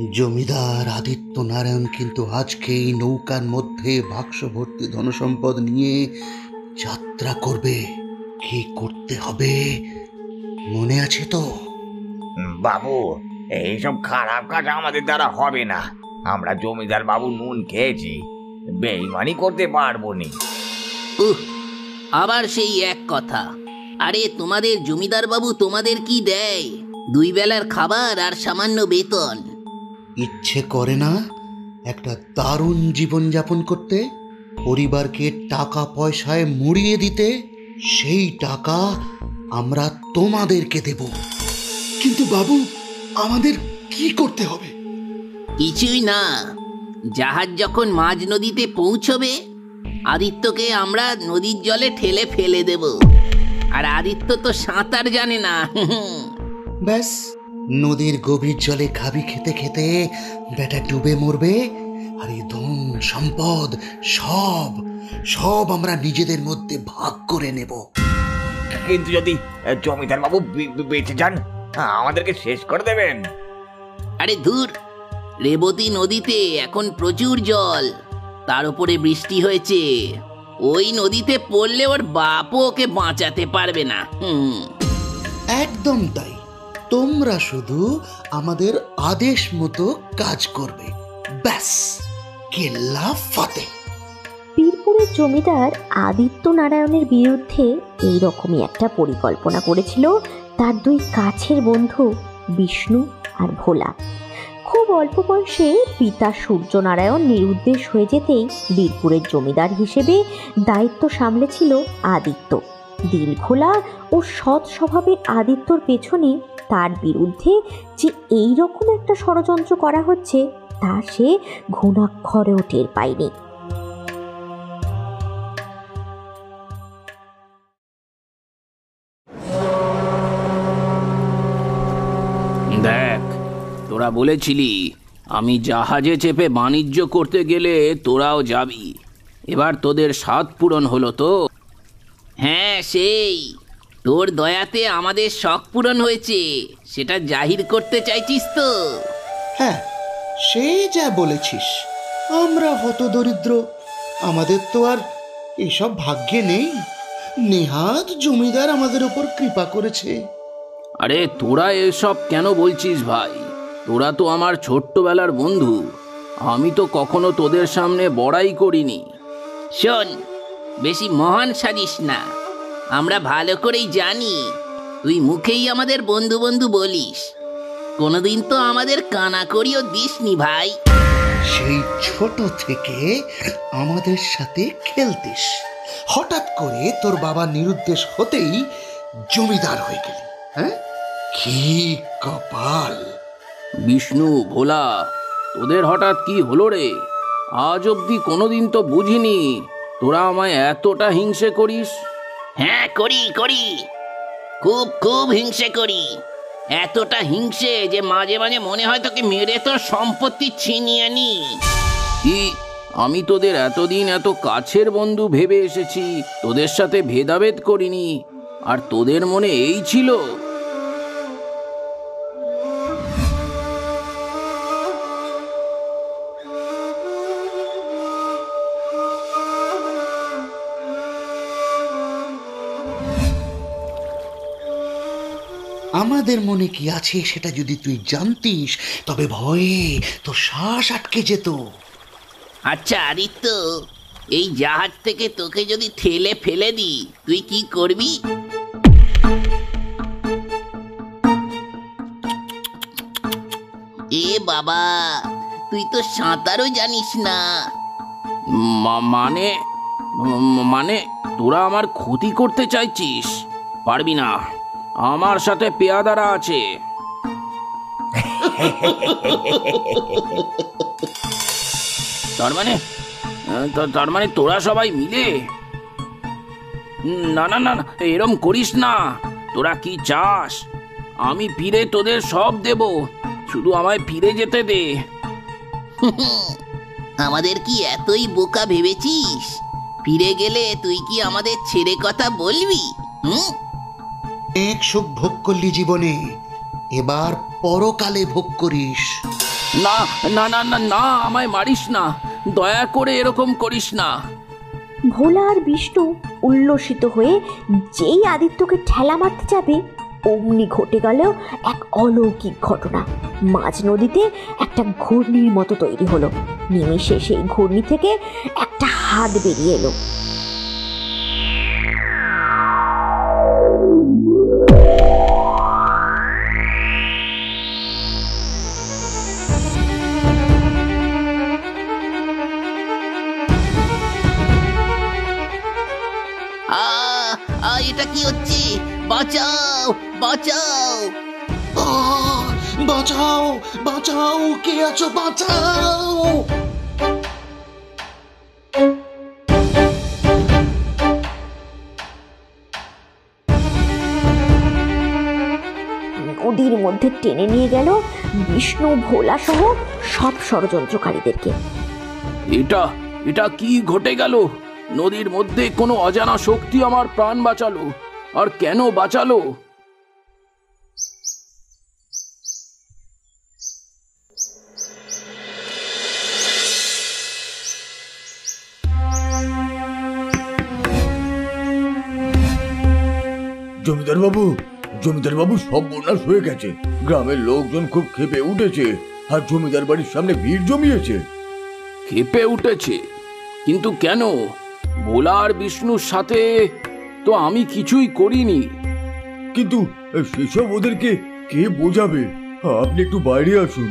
জমিদার আদিত্য নারায়ণ কিন্তু আজকে এই নৌকার মধ্যে বাক্স ভর্তি ধনসম্পদ নিয়ে যাত্রা করবে। কি করতে হবে মনে আছে তো? বাবু, এইসব খারাপ কাজ আমাদের দ্বারা হবে না। আমরা জমিদার বাবু নুন খেয়েছি, বেইমানি করতে পারবো নি। আবার সেই এক কথা। আরে তোমাদের জমিদার বাবু তোমাদের কি দেয়? 2 বেলার খাবার আর সামান্য বেতন। ইচ্ছে করে না একটা দারুণ জীবনযাপন করতে, পরিবারকে টাকা পয়সায় মুড়িয়ে দিতে? সেই টাকা আমরা তোমাদেরকে দেব। কিন্তু বাবু, আমাদের কি করতে হবে? কিছুই না, জাহাজ যখন মাঝ নদীতে পৌঁছবে আদিত্যকে আমরা নদীর জলে ঠেলে ফেলে দেব। আর আদিত্য তো সাঁতার জানে না। ব্যাস, নদীর গভীর জলে খাবি খেতে খেতে বেটা ডুবে মরবে। আর এই ধন সম্পদ সব সব আমরা নিজেদের মধ্যে ভাগ করে নেব। কিন্তু যদি জমিদার বাবু বেঁচে যান, আমাদেরকে শেষ করে দেবেন। আরে ধুর, রেবতী নদীতে এখন প্রচুর জল, তার উপরে বৃষ্টি হয়েছে। ওই নদীতে পড়লে ওর বাপও ওকে বাঁচাতে পারবে না। একদম তাই। তোমরা শুধু আমাদের আদেশ মতো কাজ করবে, ব্যাস, কেল্লা ফাতে। বীরপুরের জমিদার আদিত্য নারায়ণের বিরুদ্ধে এইরকমই একটা পরিকল্পনা করেছিল তার 2 কাছের বন্ধু বিষ্ণু আর ভোলা। খুব অল্প বয়সে পিতা সূর্যনারায়ণ নিরুদ্দেশ হয়ে যেতেই বীরপুরের জমিদার হিসেবে দায়িত্ব সামলেছিল আদিত্য। দিলখোলা ও সৎ স্বভাবের আদিত্যর পেছনে তার বিরুদ্ধে যে এই রকম একটা ষড়যন্ত্র করা হচ্ছে তা সে ঘুণাক্ষরেও টের পায়নি। দেখ, তোরা বলেছিলি আমি জাহাজে চেপে বাণিজ্য করতে গেলে তোরাও যাবি। এবার তোদের স্বাদ পূরণ হলো তো? হ্যাঁ, সেই তোর দয়াতে আমাদের শখ পূরণ হয়েছে, সেটা জাহির করতে চাইছিস তো? হ্যাঁ, সে যা বলেছিস। আমরা হতদরিদ্র, আমাদের তো আর এসব ভাগ্যে নেই। নেহাত জমিদার আমাদের উপর কৃপা করেছে। আরে তোরা এসব কেন বলছিস ভাই? তোরা তো আমার ছোট্টবেলার বন্ধু। আমি তো কখনো তোদের সামনে বড়াই করিনি। শোন, বেশি মহান সাজিস না। আমরা ভালো করেই জানি তুই মুখেই আমাদের বন্ধু বন্ধু বলিস, কোনোদিন তো আমাদের কানাকড়িও দিসনি ভাই। সেই ছোট থেকে আমাদের সাথে খেলতিস, হঠাৎ করে তোর বাবা নিরুদ্দেশ হতেই জমিদার হয়ে গেলি। হ্যাঁ, কি কপাল! বিষ্ণু, ভোলা, তোদের হঠাৎ কি হলো রে? আজ অব্দি কোনোদিন তো বুঝিনি তোরা আমায় এতটা হিংসে করিস। হ্যাঁ, করি করি, খুব খুব হিংসে করি। এতটা হিংসে যে মাঝে মাঝে মনে হয় তোকে মেরে তোর সম্পত্তি ছিনিয়ে নি। কি, আমি তোদের এতদিন এত কাছের বন্ধু ভেবে এসেছি, তোদের সাথে ভেদাভেদ করিনি, আর তোদের মনে এই ছিল? আমাদের মনে কি আছে সেটা যদি তুই জানতিস, তবে ভয়ে তোর শ্বাস আটকে যেত। আচ্ছা আদিত্য, এই জাহাজ থেকে তোকে যদি ঠেলে ফেলে দিই, তুই কি করবি? এ বাবা, তুই তো সাঁতারও জানিস না। মানে মানে তোরা আমার ক্ষতি করতে চাইছিস? পারবি না, আমার সাথে পেয়াদারা আছে। তার মানে তোরা সবাই মিলে? না না না, এরম করিস না। তোরা কি চাস? আমি ফিরে তোদের সব দেব, শুধু আমায় ফিরে যেতে দে। আমাদের কি এতই বোকা ভেবেছিস? ফিরে গেলে তুই কি আমাদের ছেড়ে কথা বলবি? অনেক সুখ ভোগ করলি জীবনে, এবার পরকালে ভোগ করিস। না না না না না, আমায় মারিস না, দয়া করে এরকম করিস না। ভোলা আর বিষ্ণু উল্লসিত হয়ে যেই আদিত্যকে ঠেলা মারতে যাবে অমনি ঘটে গেল এক অলৌকিক ঘটনা। মাঝ নদীতে একটা ঘূর্ণির মতো তৈরি হলো। নিমেষে সেই ঘূর্ণি থেকে একটা হাত বেরিয়ে এলো। এটা কি হচ্ছে? বাঁচাও বাঁচাও! বাঁচাও বাঁচাও, কে আছো, বাঁচাও! নদীর মধ্যে টেনে নিয়ে গেল বিষ্ণু, ভোলা সহ সব ষড়যন্ত্রকারীদেরকে। এটা এটা কি ঘটে গেল? নদীর মধ্যে কোনো অজানা শক্তি আমার প্রাণ বাঁচালো। আর কেন বাঁচালো? জমিদার বাবু, জমিদার বাবু, সব বন্যাস হয়ে গেছে। গ্রামের লোকজন খুব ক্ষেপে উঠেছে আর জমিদার বাড়ির সামনে ভিড় জমিয়েছে। ক্ষেপে উঠেছে? কিন্তু কেন? ভোলা আর বিষ্ণুর সাথে তো আমি কিছুই করিনি। কিন্তু সেসব ওদেরকে কে বোঝাবে? আপনি একটু বাইরে আসুন।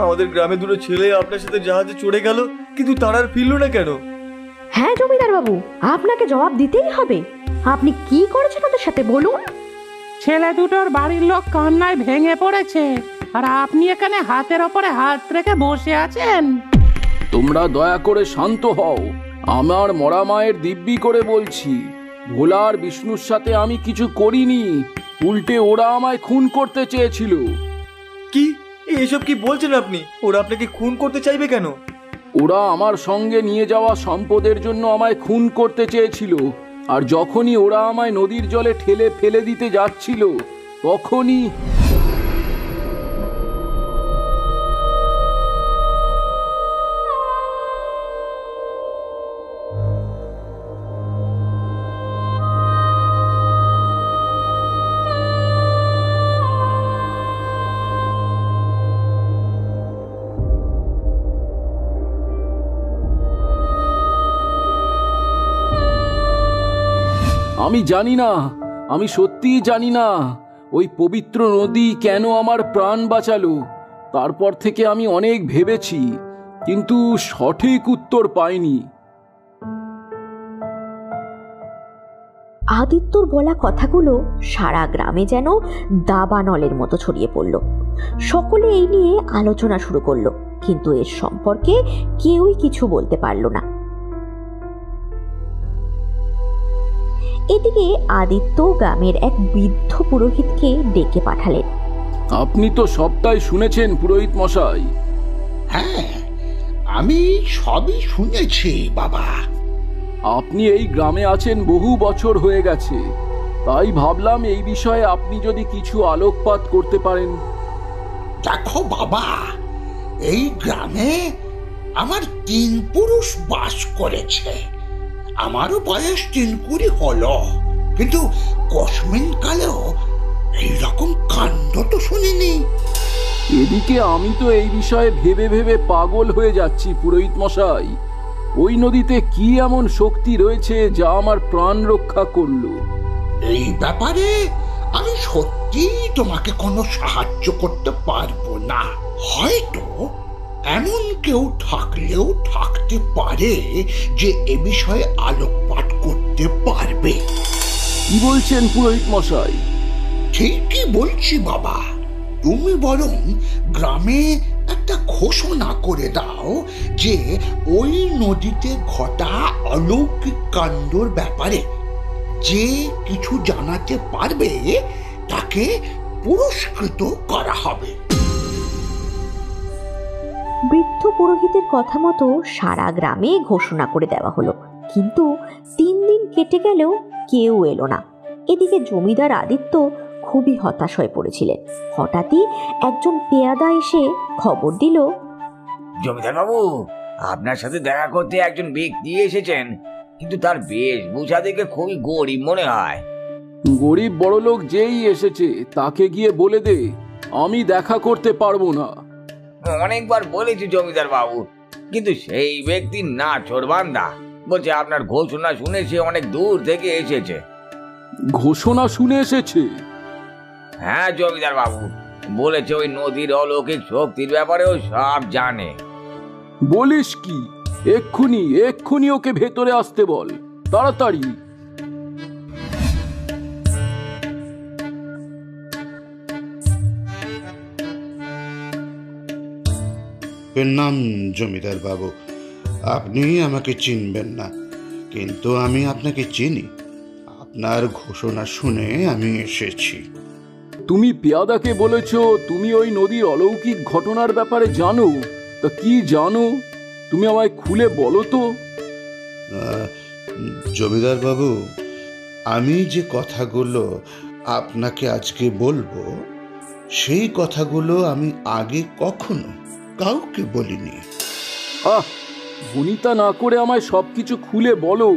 আমাদের গ্রামে দুটো ছেলে আপনার সাথে জাহাজে চড়ে গেল, কিন্তু তারা আর ফিরল না কেন? হ্যাঁ জমিদার বাবু, আপনাকে জবাব দিতেই হবে। আপনি কি করেছেন ওদের সাথে বলুন? ছেলে দুটোর বাড়ির লোক কান্নায় ভেঙে পড়েছে, আর আপনি এখানে হাতের ওপরে হাত রেখে বসে আছেন। তোমরা দয়া করে শান্ত হও। আমার মরা মায়ের দিব্যি করে বলছি, ভোলা আর বিষ্ণুর সাথে আমি কিছু করিনি। উল্টে ওরা আমায় খুন করতে চেয়েছিল। কি এসব কি বলছেন আপনি? ওরা আপনাকে খুন করতে চাইবে কেন? ওরা আমার সঙ্গে নিয়ে যাওয়া সম্পদের জন্য আমায় খুন করতে চেয়েছিল। আর যখনই ওরা আমায় নদীর জলে ঠেলে ফেলে দিতে যাচ্ছিল, তখনই আমি জানি না, আমি সত্যিই জানি না ওই পবিত্র নদী কেন আমার প্রাণ বাঁচালো। তারপর থেকে আমি অনেক ভেবেছি, কিন্তু সঠিক উত্তর পাইনি। আদিত্যর বলা কথাগুলো সারা গ্রামে যেন দাবানলের মতো ছড়িয়ে পড়ল। সকলে এই নিয়ে আলোচনা শুরু করলো, কিন্তু এর সম্পর্কে কেউই কিছু বলতে পারল না। এদিকে আদিত্য গ্রামের এক বৃদ্ধ পুরোহিতকে ডেকে পাঠালেন। আপনি তো সবটাই শুনেছেন পুরোহিত মশাই। হ্যাঁ, আমি সবই শুনেছি বাবা। আপনি এই গ্রামে আছেন বহু বছর হয়ে গেছে, তাই ভাবলাম এই বিষয়ে আপনি যদি কিছু আলোকপাত করতে পারেন। দেখো বাবা, এই গ্রামে আমার 3 পুরুষ বাস করেছে। আমারও বয়স 3-20 হলো, কিন্তু কসমিন কালেও এইরকম কাণ্ড তো শুনিনি। এদিকে আমি তো এই বিষয়ে ভেবে ভেবে পাগল হয়ে যাচ্ছি পুরোহিত মশাই। ওই নদীতে কি এমন শক্তি রয়েছে যা আমার প্রাণ রক্ষা করলো? এই ব্যাপারে আমি সত্যি তোমাকে কোনো সাহায্য করতে পারবো না। হয়তো এমন কেউ থাকলেও থাকতে পারে যে এ বিষয়ে আলোকপাত করতে পারবে। কি বলছেন পুরোহিত মশাই? ঠিকই বলছি বাবা। তুমি বরং গ্রামে একটা ঘোষণা করে দাও যে ওই নদীতে ঘটা অলৌকিক কাণ্ডর ব্যাপারে যে কিছু জানাতে পারবে তাকে পুরস্কৃত করা হবে। বৃদ্ধ পুরোহিতের কথা মতো সারা গ্রামে ঘোষণা করে দেওয়া হলো, কিন্তু 3 দিন কেটে গেলেও কেউ এলো না। এদিকে জমিদার আদিত্য খুবই হতাশ হয়ে পড়েছিলেন। হঠাৎই একজন পেয়াদা এসে খবর দিল, জমিদার বাবু, আপনার সাথে দেখা করতে একজন ব্যক্তি এসেছেন, কিন্তু তার বেশভূষা দেখে খুবই গরিব মনে হয়। গরিব বড়লোক যেই এসেছে তাকে গিয়ে বলে দে আমি দেখা করতে পারবো না। অনেকবার বলেছি জমিদার বাবু, কিন্তু সেই ব্যক্তি না চোরবান্দা, বলছে আপনার ঘোষণা শুনে সে অনেক দূর থেকে এসেছে। ঘোষণা শুনে এসেছে? হ্যাঁ জমিদার বাবু, বলেছে ওই নদীর অলৌকিক শক্তির ব্যাপারেও সব জানে। বলিস কি? এক্ষুনি ওকে ভেতরে আসতে বল, তাড়াতাড়ি। নাম জমিদার বাবু, আপনি আমাকে চিনবেন না, কিন্তু আমি আপনাকে চিনি। আপনার ঘোষণা শুনে আমি এসেছি। তুমি পেয়াদাকে বলেছ তুমি ওই নদীর অলৌকিক ঘটনার ব্যাপারে জানো? তা কি জানো তুমি আমায় খুলে বলো তো। জমিদার বাবু, আমি যে কথাগুলো আপনাকে আজকে বলবো সেই কথাগুলো আমি আগে কখনো কাউকে বলিনি। ভনিতা না করে আমায় সবকিছু খুলে বলো।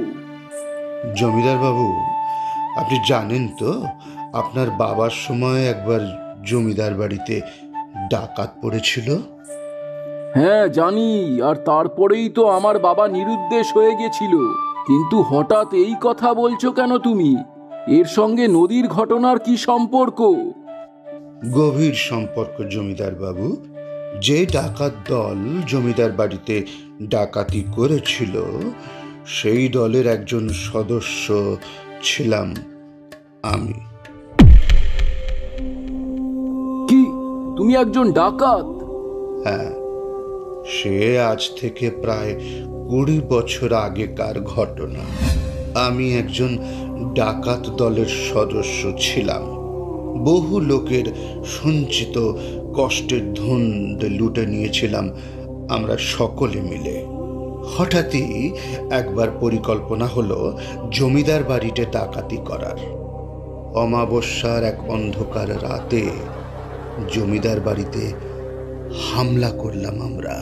জমিদার বাবু, আপনি জানেন তো আপনার বাবার সময় একবার জমিদার বাড়িতে ডাকাত পড়েছিল? হ্যাঁ জানি, আর তারপরেই তো আমার বাবা নিরুদ্দেশ হয়ে গেছিল। কিন্তু হঠাৎ এই কথা বলছো কেন তুমি? এর সঙ্গে নদীর ঘটনার কি সম্পর্ক? গভীর সম্পর্ক জমিদার বাবু। যে ডাকাত দল জমিদার বাড়িতে ডাকাতি করেছিল সেই দলের একজন সদস্য ছিলাম আমি। কি, তুমি একজন ডাকাত? হ্যাঁ, সে আজ থেকে প্রায় 20 বছর আগেকার ঘটনা। আমি একজন ডাকাত দলের সদস্য ছিলাম। বহু লোকের সঞ্চিত কষ্টের ধন লুটে নিয়েছিলাম আমরা সকলে মিলে। হঠাৎই একবার পরিকল্পনা হলো জমিদার বাড়িতে ডাকাতি করার। অমাবস্যার এক অন্ধকার রাতে জমিদার বাড়িতে হামলা করলাম আমরা।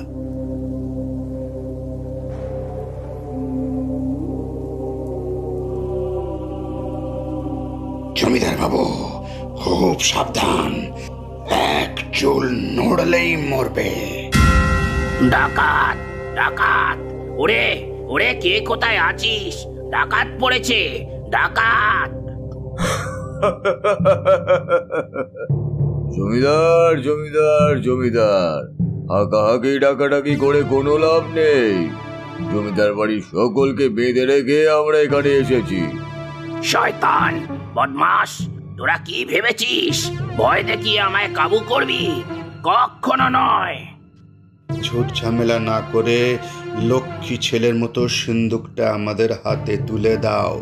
জমিদার বাবু, খুব সাবধান, এক চুল নড়লেই মরবে। ডাকাত ডাকাত, ওরে ওরে, কে কোথায় আছিস? ডাকাত পড়েছে, ডাকাত। জমিদার জমিদার জমিদার, হাঁকাহাঁকি ডাকাডাকি করে কোনো লাভ নেই। জমিদার বাড়ির সকলকে বেঁধে রেখে আমরা এখানে এসেছি। শয়তান, বদমাস, তোরা কি ভেবেছিস ভয় দেখিয়ে আমায় কাবু করবি? কখনো নয়। ঝুট ঝামেলা না করে লক্ষ্মী ছেলের মতো সিন্দুকটা আমাদের হাতে তুলে দাও।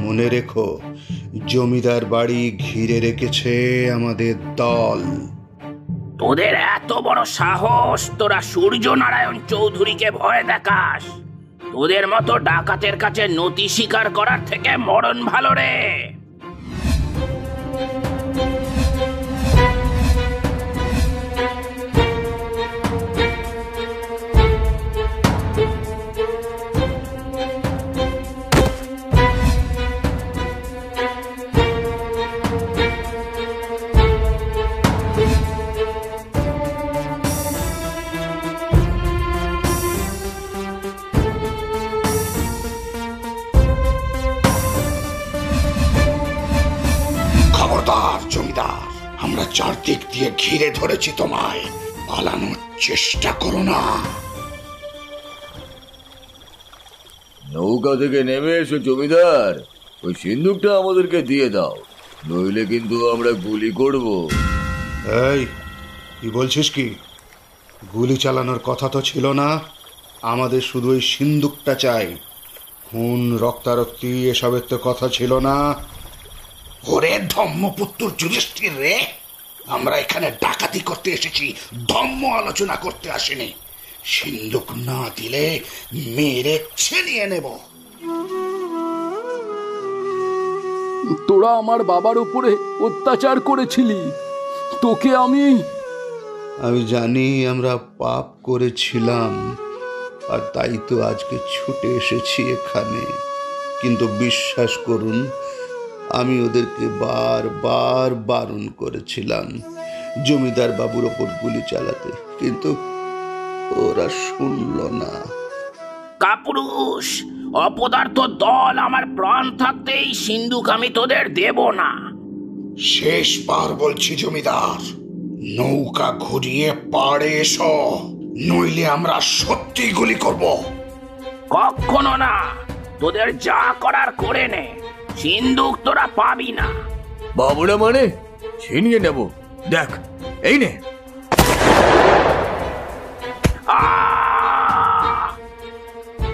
মনে রেখো, জমিদার বাড়ি ঘিরে রেখেছে আমাদের দল। তোদের এত বড় সাহস, তোরা সূর্য নারায়ণ চৌধুরীকে ভয় দেখাস? তোদের মতো ডাকাতের কাছে নতি স্বীকার করার থেকে মরণ ভালো রে। খবরদার জমিদার, আমরা চারদিক দিয়ে ঘিরে ধরেছি তোমায়, পালানোর চেষ্টা করো না। নৌকা থেকে নেমে এসো জমিদার, ওই সিন্দুকটা আমাদেরকে দিয়ে দাও, নইলে কিন্তু আমরা গুলি করব। এই, কি বলছিস? কি গুলি চালানোর কথা তো ছিল না। আমাদের শুধু ওই সিন্দুকটা চাই। খুন রক্তারক্তি এসবের তো কথা ছিল না। ওরে ধম্মপুত্র যুধিষ্ঠির রে, আমরা এখানে ডাকাতি করতে এসেছি, ধম্ম আলোচনা করতে আসিনি। সিন্দুক না দিলে মেরে ছিনিয়ে নেব। তোরা আমার বাবার উপরে অত্যাচার করেছিলি। তোকে আমি জানি আমরা পাপ করেছিলাম, আর তাই তো আজকে ছুটে এসেছি এখানে। কিন্তু বিশ্বাস করুন, আমি ওদেরকে বারবার বারণ করেছিলাম জমিদার বাবুর ওপর গুলি চালাতে, কিন্তু ওরা শুনল না। কাপুরুষ অপদার্থ দল, আমার প্রাণ থাকতে এই সিন্ধুক আমি তোদের দেব না। শেষবার বলছি জমিদার, নৌকা ঘুরিয়ে পাড়ে এসো, নইলে আমরা সত্যি গুলি করব। কখনো না, তোদের যা করার করে নে, সিন্ধুক তোরা পাবি না। বাবুরা মানে ছিনিয়ে নেব, দেখ এই নে।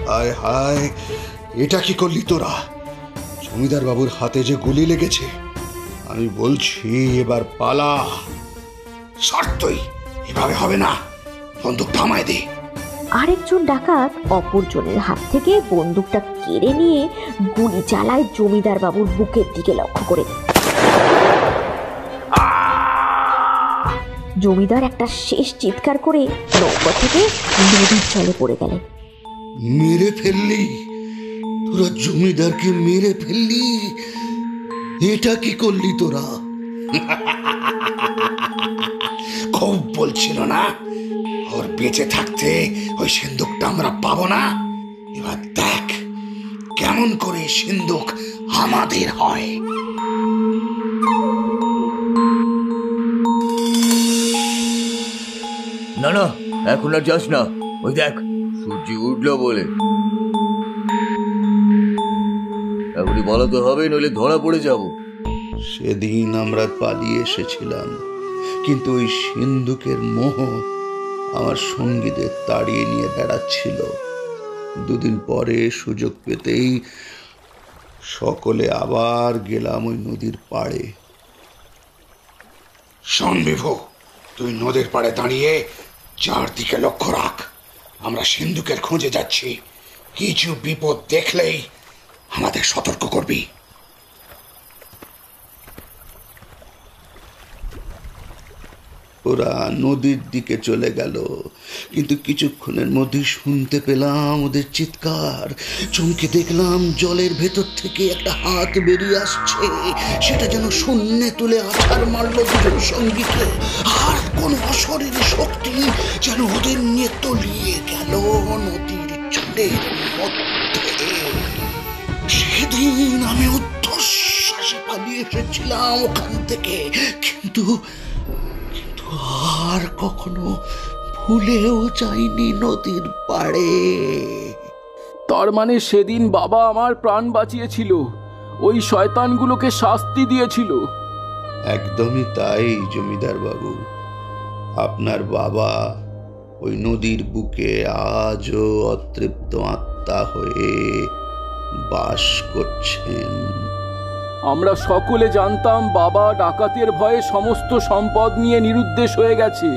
হায় হায়, এটা কি করলি তোরা? জমিদার বাবুর হাতে যে গুলি লেগেছে। আমি বলছি এবার পালা। শর্তই, এভাবে হবে না, বন্দুক থামায় দে। আরেকজন ডাকাত অপরজনের হাত থেকে বন্দুকটা কেড়ে নিয়ে গুলি চালায় জমিদার বাবুর বুকের দিকে লক্ষ্য করে। জমিদার একটা শেষ চিৎকার করে নৌকা থেকে নদীর জলে পড়ে গেলেন। মেরে ফেললি তোরা, জমিদারকে মেরে ফেললি। এটা কি করলি তোরা? খুব বলছিল না ওর বেঁচে থাকতে ওই সিন্ধুকটা আমরা পাবো না। এবার দেখ কেমন করে সিন্ধুক আমাদের হয়। না না, এখন আর যাস না, ওই দেখ সূর্য উঠলো বলে। এখনই বলাতে হবে, নইলে ধরা পড়ে যাব। সেদিন আমরা পালিয়ে এসেছিলাম, কিন্তু ওই সিন্ধুকের মোহ আমার সঙ্গীদের তাড়িয়ে নিয়ে বেড়াচ্ছিল। দুদিন পরে সুযোগ পেতেই সকলে আবার গেলাম ওই নদীর পাড়ে। শোন বিভু, তুই নদীর পাড়ে দাঁড়িয়ে চারদিকে লক্ষ্য রাখ। আমরা সিন্ধুকের খোঁজে যাচ্ছি, কিছু বিপদ দেখলেই আমাদের সতর্ক করবি। ওরা নদীর দিকে চলে গেল, কিন্তু কিছুক্ষণের মধ্যেই শুনতে পেলাম ওদের চিৎকার। চমকে দেখলাম জলের ভেতর থেকে একটা হাত বেরিয়ে আসছে। সেটা যেন শূন্যে তুলে আছাড় মারল দুজন সঙ্গীকে, আর কোন অশরীরী শক্তি যেন ওদের নিয়ে তলিয়ে গেল নদীর জলের মধ্যে। সেদিন আমি উদ্ধশ্বাসে পালিয়ে এসেছিলাম ওখান থেকে, কিন্তু আর কখনো ভুলেও যাইনি নদীর পাড়ে। তার মানে সেদিন বাবা আমার প্রাণ বাঁচিয়েছিল, ওই শয়তানগুলোকে শাস্তি দিয়েছিল। একদমই তাই জমিদার বাবু। আপনার বাবা ওই নদীর বুকে আজও অতৃপ্ত আত্মা হয়ে বাস করছেন। আমরা সকলে জানতাম বাবা ডাকাতের ভয়ে সমস্ত সম্পদ নিয়ে নিরুদ্দেশ হয়ে গেছে,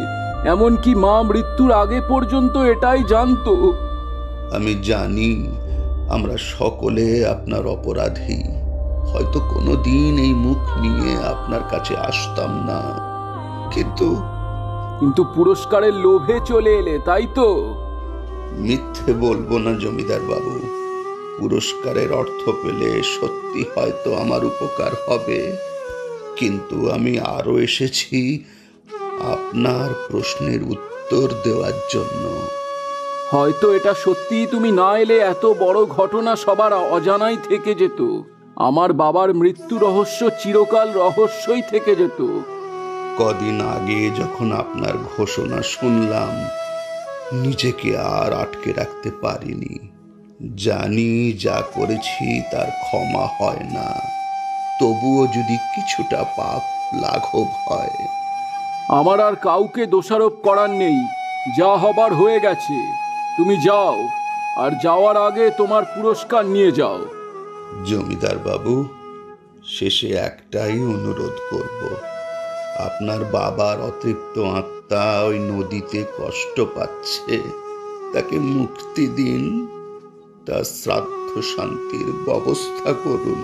এমনকি মা মৃত্যুর আগে পর্যন্ত এটাই জানতো। আমি জানি আমরা সকলে আপনার অপরাধী। হয়তো কোনোদিন এই মুখ নিয়ে আপনার কাছে আসতাম না, কিন্তু পুরস্কারের লোভে চলে এলে, তাই তো? মিথ্যে বলবো না জমিদার বাবু, পুরস্কারের অর্থ পেলে সত্যি হয়তো আমার উপকার হবে, কিন্তু আমি আরো এসেছি আপনার প্রশ্নের উত্তর দেওয়ার জন্য। হয়তো এটা সত্যি তুমি না এলে এত বড় ঘটনা সবার অজানাই থেকে যেত। আমার বাবার মৃত্যু রহস্য চিরকাল রহস্যই থেকে যেত। কদিন আগে যখন আপনার ঘোষণা শুনলাম, নিজেকে আর আটকে রাখতে পারিনি। জানি যা করেছি তার ক্ষমা হয় না, তবুও যদি কিছুটা পাপ লাঘব হয়। আমার আর কাউকে দোষারোপ করার নেই, যা হবার হয়ে গেছে। তুমি যাও, আর যাওয়ার আগে তোমার পুরস্কার নিয়ে যাও। জমিদার বাবু, শেষে একটাই অনুরোধ করব, আপনার বাবার অতৃপ্ত আত্মা ওই নদীতে কষ্ট পাচ্ছে, তাকে মুক্তি দিন, তার শ্রাদ্ধ শান্তির ব্যবস্থা করুন।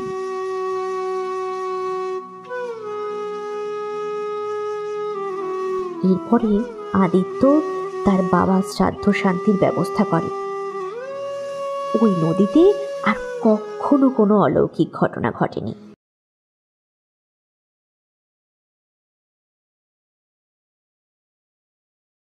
এরপরে আদিত্য তার বাবার শ্রাদ্ধ শান্তির ব্যবস্থা করে। ওই নদীতে আর কখনো কোনো অলৌকিক ঘটনা ঘটেনি।